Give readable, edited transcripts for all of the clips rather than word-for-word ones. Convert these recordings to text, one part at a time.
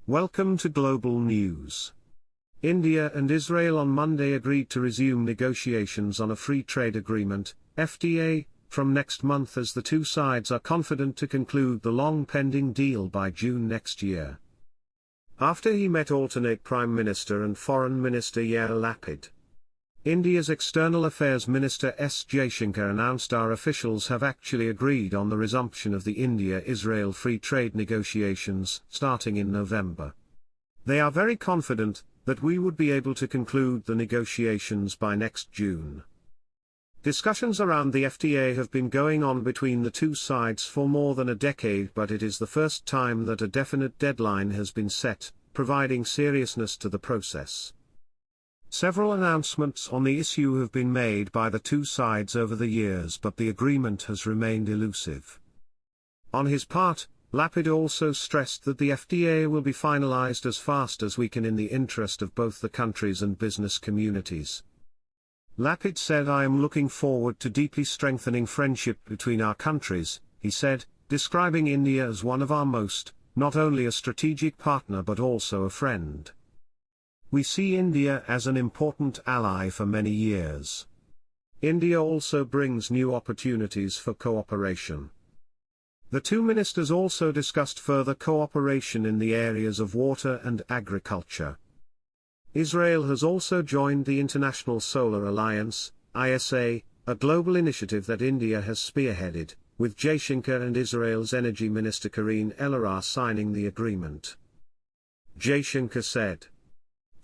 Welcome to Global News. India and Israel on Monday agreed to resume negotiations on a free trade agreement, FTA, from next month as the two sides are confident to conclude the long-pending deal by June next year. After he met alternate Prime Minister and Foreign Minister Yair Lapid, India's External Affairs Minister S. Jaishankar announced our officials have actually agreed on the resumption of the India-Israel free trade negotiations starting in November. They are very confident that we would be able to conclude the negotiations by next June. Discussions around the FTA have been going on between the two sides for more than a decade, but it is the first time that a definite deadline has been set, providing seriousness to the process. Several announcements on the issue have been made by the two sides over the years, but the agreement has remained elusive. On his part, Lapid also stressed that the FTA will be finalized as fast as we can in the interest of both the countries and business communities. Lapid said, "I am looking forward to deeply strengthening friendship between our countries," he said, describing India as one of our most, not only a strategic partner but also a friend. "We see India as an important ally for many years. India also brings new opportunities for cooperation." The two ministers also discussed further cooperation in the areas of water and agriculture. Israel has also joined the International Solar Alliance, ISA, a global initiative that India has spearheaded, with Jaishankar and Israel's Energy Minister Karine Elazar signing the agreement. Jaishankar said,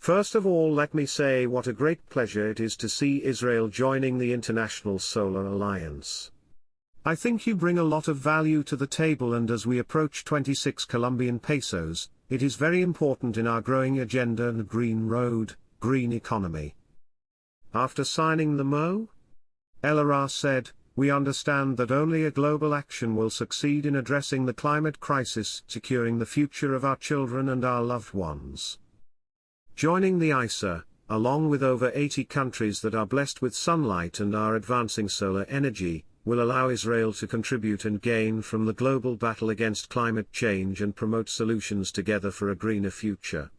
"First of all, let me say what a great pleasure it is to see Israel joining the International Solar Alliance. I think you bring a lot of value to the table, and as we approach 26 Colombian pesos, it is very important in our growing agenda and green road, green economy." After signing the MoU, Elazar said, "We understand that only a global action will succeed in addressing the climate crisis, securing the future of our children and our loved ones." Joining the ISA, along with over 80 countries that are blessed with sunlight and are advancing solar energy, will allow Israel to contribute and gain from the global battle against climate change and promote solutions together for a greener future.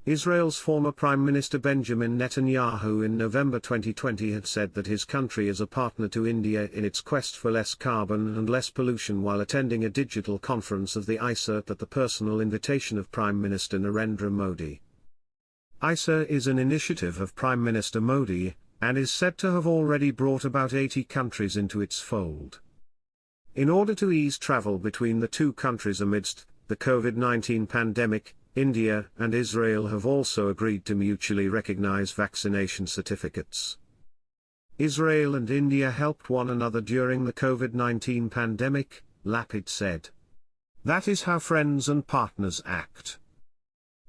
Israel's former Prime Minister Benjamin Netanyahu in November 2020 had said that his country is a partner to India in its quest for less carbon and less pollution while attending a digital conference of the ISA at the personal invitation of Prime Minister Narendra Modi. ISA is an initiative of Prime Minister Modi, and is said to have already brought about 80 countries into its fold. In order to ease travel between the two countries amidst the COVID-19 pandemic, India and Israel have also agreed to mutually recognize vaccination certificates. Israel and India helped one another during the COVID-19 pandemic, Lapid said. "That is how friends and partners act."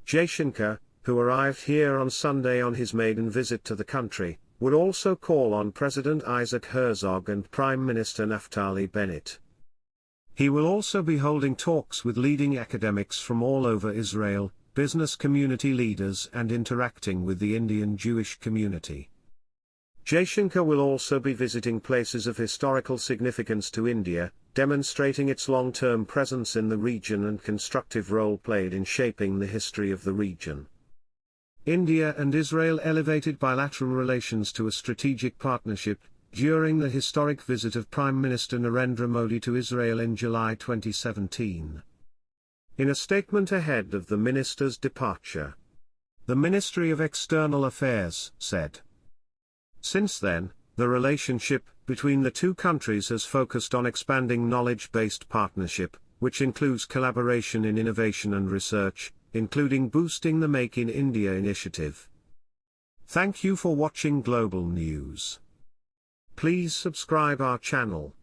Jaishankar, who arrived here on Sunday on his maiden visit to the country, would also call on President Isaac Herzog and Prime Minister Naftali Bennett. He will also be holding talks with leading academics from all over Israel, business community leaders, and interacting with the Indian Jewish community. Jaishankar will also be visiting places of historical significance to India, demonstrating its long-term presence in the region and constructive role played in shaping the history of the region. India and Israel elevated bilateral relations to a strategic partnership during the historic visit of Prime Minister Narendra Modi to Israel in July 2017. In a statement ahead of the minister's departure, the Ministry of External Affairs said, "Since then, the relationship between the two countries has focused on expanding knowledge-based partnership, which includes collaboration in innovation and research, including boosting the Make in India initiative." Thank you for watching Global News. Please subscribe our channel.